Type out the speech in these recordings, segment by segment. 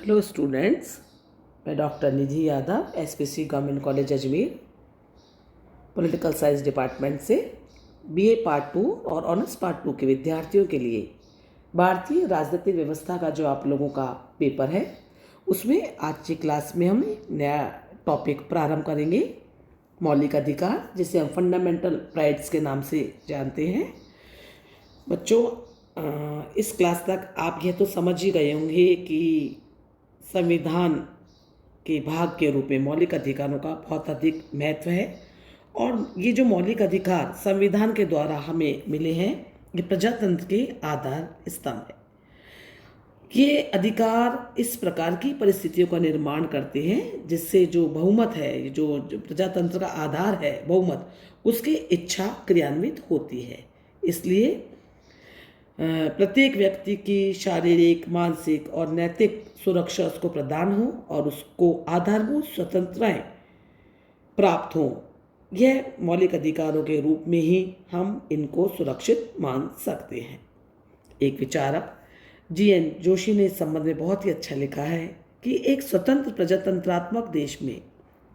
Hello students, मैं doctor Nidhi Yadav SPC government college Ajmer political science department से BA part 2 और honours part 2 के विद्यार्थियों के लिए भारतीय राजनीतिक व्यवस्था का जो आप लोगों का पेपर है उसमें आज की क्लास में हम नया टॉपिक प्रारंभ करेंगे। मौलिक अधिकार, जिसे हम फंडामेंटल राइट्स के नाम से जानते हैं। बच्चों, इस क्लास तक आप यह तो समझ ही गए होंगे कि संविधान के भाग के रूप में मौलिक अधिकारों का बहुत अधिक महत्व है और ये जो मौलिक अधिकार संविधान के द्वारा हमें मिले हैं, ये प्रजातंत्र के आधार स्तंभ है। ये अधिकार इस प्रकार की परिस्थितियों का निर्माण करते हैं जिससे जो बहुमत है, जो प्रजातंत्र का आधार है बहुमत, उसकी इच्छा क्रियान्वित होती है। इसलिए प्रत्येक व्यक्ति की शारीरिक, मानसिक और नैतिक सुरक्षा उसको प्रदान हो और उसको आधारभूत स्वतंत्रताएं प्राप्त हों। यह मौलिक अधिकारों के रूप में ही हम इनको सुरक्षित मान सकते हैं। एक विचारक जीएन जोशी ने इस संबंध में बहुत ही अच्छा लिखा है कि एक स्वतंत्र प्रजातंत्रात्मक देश में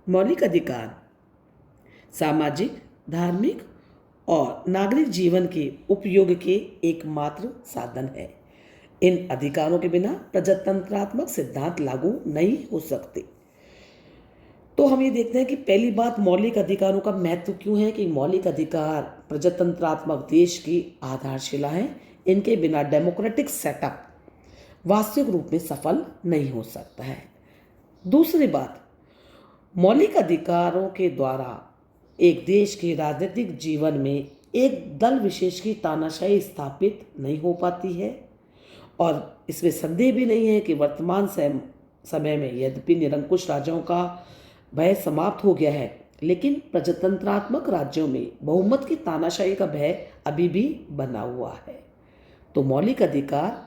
मौलिक अधिकार सामाजिक, धार्मिक और नागरिक जीवन के उपयोग के एकमात्र साधन है। इन अधिकारों के बिना प्रजातंत्रात्मक सिद्धांत लागू नहीं हो सकते। तो हम ये देखते हैं कि पहली बात, मौलिक अधिकारों का महत्व क्यों है कि मौलिक अधिकार प्रजातंत्रात्मक देश की आधारशिला है। इनके बिना डेमोक्रेटिक सेटअप वास्तविक रूप में सफल नहीं हो सकता है। दूसरी बात, मौलिक अधिकारों के द्वारा एक देश के राजनीतिक जीवन में एक दल विशेष की तानाशाही स्थापित नहीं हो पाती है और इसमें संदेह भी नहीं है कि वर्तमान समय में यद्यपि निरंकुश राजाओं का भय समाप्त हो गया है, लेकिन प्रजातंत्रात्मक राज्यों में बहुमत की तानाशाही का भय अभी भी बना हुआ है। तो मौलिक अधिकार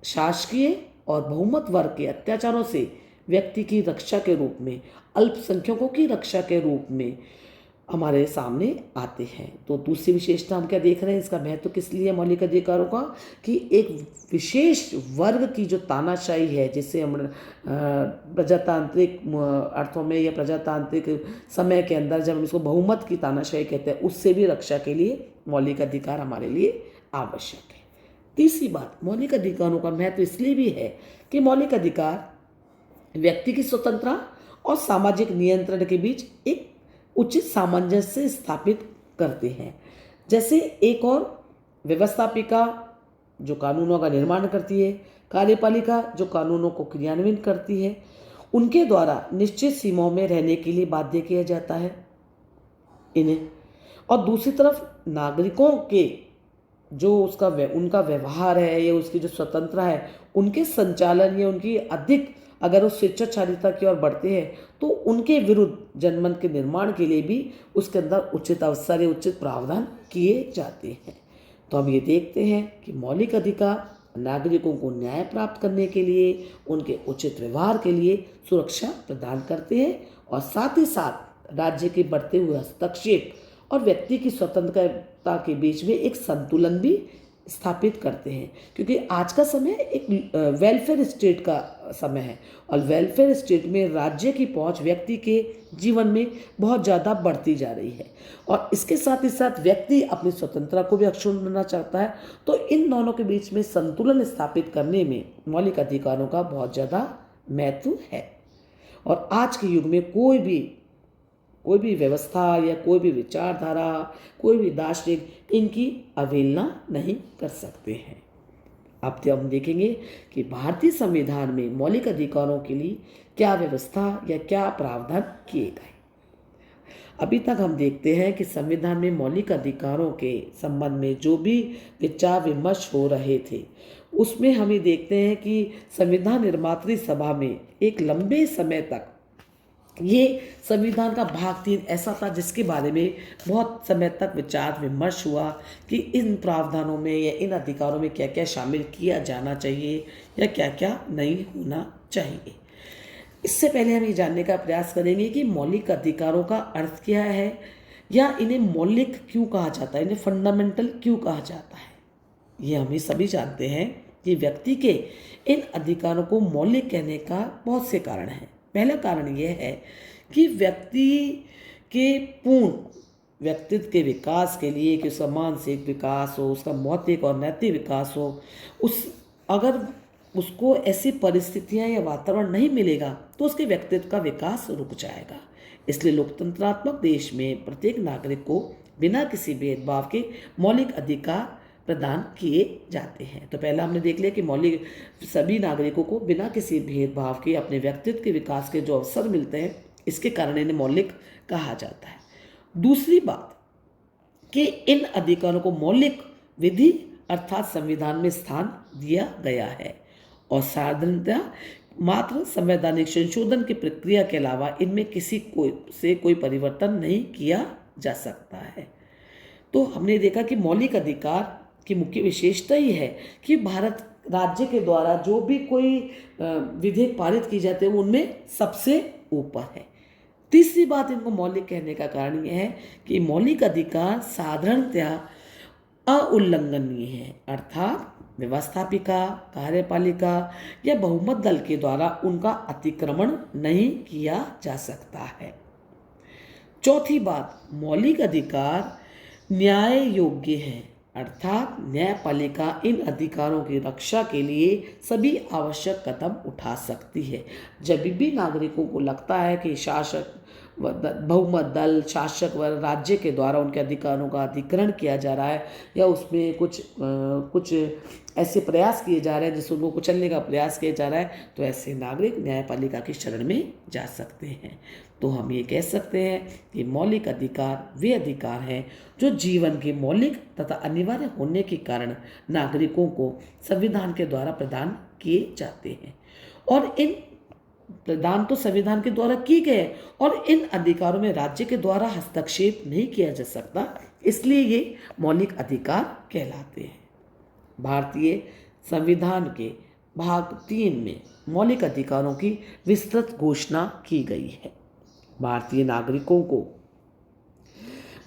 शासकीय और बहुमत वर्ग के अत्याचारों से व्यक्ति की रक्षा के रूप में, अल्पसंख्यकों की रक्षा के रूप में हमारे सामने आते हैं। तो दूसरी विशेषता हम क्या देख रहे हैं, इसका महत्व किस लिए मौलिक अधिकारों का, कि एक विशेष वर्ग की जो तानाशाही है, जिससे हम प्रजातांत्रिक अर्थों में या प्रजातांत्रिक समय के अंदर जब हम इसको बहुमत की तानाशाही कहते हैं, उससे भी रक्षा के लिए मौलिक अधिकार हमारे लिए आवश्यक है। तीसरी बात, मौलिक अधिकारों का महत्व इसलिए भी है कि मौलिक अधिकार व्यक्ति की स्वतंत्रता और सामाजिक नियंत्रण के बीच एक उचित सामंजस्य स्थापित करते हैं। जैसे एक और व्यवस्थापिका जो कानूनों का निर्माण करती है, कार्यपालिका जो कानूनों को क्रियान्वित करती है, उनके द्वारा निश्चित सीमाओं में रहने के लिए बाध्य किया जाता है इन्हें। और दूसरी तरफ नागरिकों के जो उनका व्यवहार है या उसकी जो स्वतंत्रता है, उनके संचालन या उनकी अधिक अगर वो स्वेच्छाचारिता की ओर बढ़ते हैं तो उनके विरुद्ध जनमत के निर्माण के लिए भी उसके अंदर उचित अवसर या उचित प्रावधान किए जाते हैं। तो हम ये देखते हैं कि मौलिक अधिकार नागरिकों को न्याय प्राप्त करने के लिए, उनके उचित व्यवहार के लिए सुरक्षा प्रदान करते हैं और साथ ही साथ राज्य के बढ़ते हुए हस्तक्षेप और व्यक्ति की स्वतंत्रता के बीच में एक संतुलन भी स्थापित करते हैं। क्योंकि आज का समय एक वेलफेयर स्टेट का समय है और वेलफेयर स्टेट में राज्य की पहुंच व्यक्ति के जीवन में बहुत ज़्यादा बढ़ती जा रही है और इसके साथ ही साथ व्यक्ति अपनी स्वतंत्रता को भी अक्षुण्ण बनना चाहता है। तो इन दोनों के बीच में संतुलन स्थापित करने में मौलिक अधिकारों का बहुत ज़्यादा महत्व है और आज के युग में कोई भी व्यवस्था या कोई भी विचारधारा, कोई भी दार्शनिक इनकी अवहेलना नहीं कर सकते हैं। अब तो हम देखेंगे कि भारतीय संविधान में मौलिक अधिकारों के लिए क्या व्यवस्था या क्या प्रावधान किए गए। अभी तक हम देखते हैं कि संविधान में मौलिक अधिकारों के संबंध में जो भी विचार विमर्श हो रहे थे, उसमें हम ये देखते हैं कि संविधान निर्मात्री सभा में एक लंबे समय तक ये संविधान का भाग 3 ऐसा था जिसके बारे में बहुत समय तक विचार विमर्श हुआ कि इन प्रावधानों में या इन अधिकारों में क्या क्या शामिल किया जाना चाहिए या क्या क्या नहीं होना चाहिए। इससे पहले हम ये जानने का प्रयास करेंगे कि मौलिक अधिकारों का अर्थ क्या है या इन्हें मौलिक क्यों कहा जाता है, इन्हें फंडामेंटल क्यों कहा जाता है। ये हम सभी जानते हैं कि व्यक्ति के इन अधिकारों को मौलिक कहने का बहुत से कारण हैं। पहला कारण यह है कि व्यक्ति के पूर्ण व्यक्तित्व के विकास के लिए, कि उसका मानसिक विकास हो, उसका मौतिक और नैतिक विकास हो, अगर उसको ऐसी परिस्थितियां या वातावरण नहीं मिलेगा तो उसके व्यक्तित्व का विकास रुक जाएगा। इसलिए लोकतंत्रात्मक देश में प्रत्येक नागरिक को बिना किसी भेदभाव के मौलिक अधिकार प्रदान किए जाते हैं। तो पहला हमने देख लिया कि मौलिक सभी नागरिकों को बिना किसी भेदभाव के अपने व्यक्तित्व के विकास के जो अवसर मिलते हैं, इसके कारण इन्हें मौलिक कहा जाता है। दूसरी बात कि इन अधिकारों को मौलिक विधि अर्थात संविधान में स्थान दिया गया है और साधारणतया मात्र संवैधानिक संशोधन की प्रक्रिया के अलावा इनमें किसी से कोई परिवर्तन नहीं किया जा सकता है। तो हमने देखा कि मौलिक अधिकार की मुख्य विशेषता ही है कि भारत राज्य के द्वारा जो भी कोई विधेयक पारित की जाते हैं वो उनमें सबसे ऊपर है। तीसरी बात इनको मौलिक कहने का कारण यह है कि मौलिक अधिकार साधारणतया अउल्लंघनीय है, अर्थात व्यवस्थापिका, कार्यपालिका या बहुमत दल के द्वारा उनका अतिक्रमण नहीं किया जा सकता है। चौथी बात, मौलिक अधिकार न्याय योग्य है, अर्थात न्यायपालिका इन अधिकारों की रक्षा के लिए सभी आवश्यक कदम उठा सकती है। जब भी नागरिकों को लगता है कि शासक बहुमत दल, शासक व राज्य के द्वारा उनके अधिकारों का अधिग्रहण किया जा रहा है या उसमें कुछ ऐसे प्रयास किए जा रहे हैं जिससे उनको कुचलने का प्रयास किया जा रहा है, तो ऐसे नागरिक न्यायपालिका की शरण में जा सकते हैं। तो हम ये कह सकते हैं कि मौलिक अधिकार वे अधिकार हैं जो जीवन के मौलिक तथा अनिवार्य होने के कारण नागरिकों को संविधान के द्वारा प्रदान किए जाते हैं और इन प्रदान तो संविधान के द्वारा की गए और इन अधिकारों में राज्य के द्वारा हस्तक्षेप नहीं किया जा सकता, इसलिए ये मौलिक अधिकार कहलाते हैं। भारतीय संविधान के भाग 3 में मौलिक अधिकारों की विस्तृत घोषणा की गई है। भारतीय नागरिकों को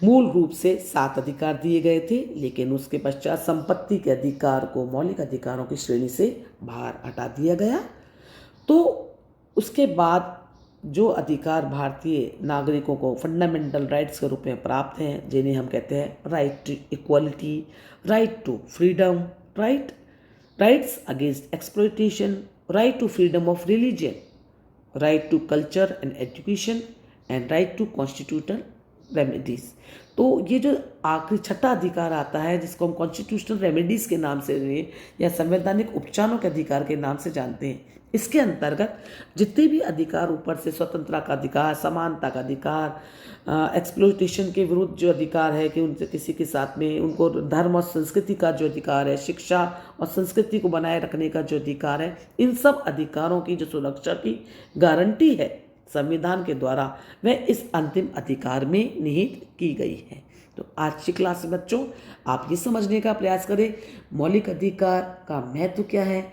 मूल रूप से 7 अधिकार दिए गए थे, लेकिन उसके पश्चात संपत्ति के अधिकार को मौलिक अधिकारों की श्रेणी से बाहर हटा दिया गया। तो उसके बाद जो अधिकार भारतीय नागरिकों को फंडामेंटल राइट्स के रूप में प्राप्त हैं, जिन्हें हम कहते हैं right to equality, right to freedom, rights against exploitation, right to freedom of religion, right to culture and education and right to constitutional remedies. तो ये जो आखिरी छठा अधिकार आता है जिसको हम कॉन्स्टिट्यूशनल रेमेडीज के नाम से या संवैधानिक उपचारों के अधिकार के नाम से जानते हैं, इसके अंतर्गत जितने भी अधिकार ऊपर से स्वतंत्रता का अधिकार, समानता का अधिकार, एक्सप्लॉयटेशन के विरुद्ध जो अधिकार है कि उनसे किसी के साथ में उनको धर्म और संस्कृति का जो अधिकार है, शिक्षा और संस्कृति को बनाए रखने का जो अधिकार है, इन सब अधिकारों की जो सुरक्षा की गारंटी है संविधान के द्वारा, वह इस अंतिम अधिकार में निहित की गई है। तो आज की क्लास में बच्चों आप ये समझने का प्रयास करें मौलिक अधिकार का महत्व क्या है,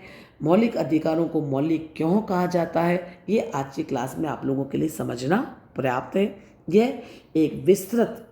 मौलिक अधिकारों को मौलिक क्यों कहा जाता है, ये आज की क्लास में आप लोगों के लिए समझना पर्याप्त है। यह एक विस्तृत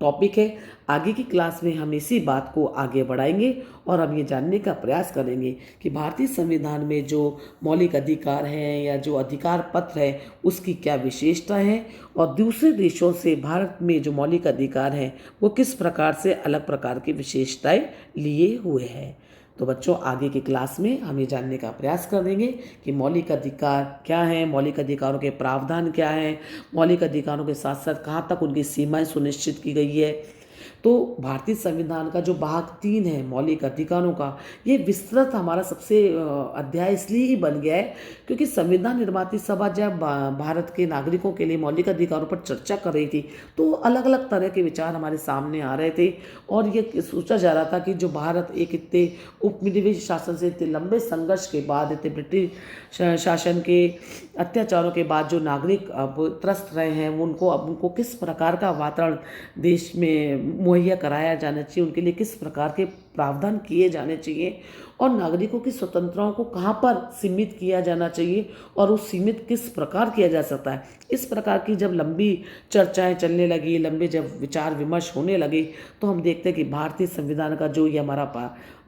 टॉपिक है। आगे की क्लास में हम इसी बात को आगे बढ़ाएंगे और हम ये जानने का प्रयास करेंगे कि भारतीय संविधान में जो मौलिक अधिकार हैं या जो अधिकार पत्र है उसकी क्या विशेषता है और दूसरे देशों से भारत में जो मौलिक अधिकार हैं वो किस प्रकार से अलग प्रकार की विशेषताएं लिए हुए हैं। तो बच्चों आगे की क्लास में हम ये जानने का प्रयास करेंगे कि मौलिक अधिकार क्या हैं, मौलिक अधिकारों के प्रावधान क्या हैं, मौलिक अधिकारों के साथ साथ कहाँ तक उनकी सीमाएं सुनिश्चित की गई है। तो भारतीय संविधान का जो भाग 3 है मौलिक अधिकारों का, ये विस्तृत हमारा सबसे अध्याय इसलिए ही बन गया है क्योंकि संविधान निर्माती सभा जब भारत के नागरिकों के लिए मौलिक अधिकारों पर चर्चा कर रही थी तो अलग अलग तरह के विचार हमारे सामने आ रहे थे और ये सोचा जा रहा था कि जो भारत एक इतने उपनिवेश शासन से इतने लंबे संघर्ष के बाद, इतने ब्रिटिश शासन के अत्याचारों के बाद जो नागरिक अब त्रस्त रहे हैं उनको किस प्रकार का वातावरण देश में मुहैया कराया जाना चाहिए, उनके लिए किस प्रकार के प्रावधान किए जाने चाहिए और नागरिकों की स्वतंत्रताओं को कहाँ पर सीमित किया जाना चाहिए और उस सीमित किस प्रकार किया जा सकता है। इस प्रकार की जब लंबी चर्चाएं चलने लगी, लंबे जब विचार विमर्श होने लगे तो हम देखते हैं कि भारतीय संविधान का जो ये हमारा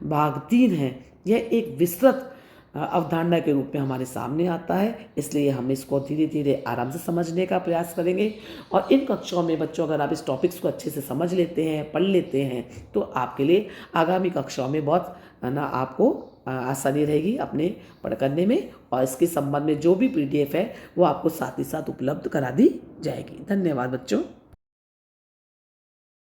भाग 3 है यह एक विस्तृत अवधारणा के रूप में हमारे सामने आता है, इसलिए हम इसको धीरे धीरे आराम से समझने का प्रयास करेंगे। और इन कक्षाओं में बच्चों अगर आप इस टॉपिक्स को अच्छे से समझ लेते हैं, पढ़ लेते हैं, तो आपके लिए आगामी कक्षाओं में बहुत आपको आसानी रहेगी अपने पढ़ करने में। और इसके संबंध में जो भी PDF है वो आपको साथ ही साथ उपलब्ध करा दी जाएगी। धन्यवाद बच्चों।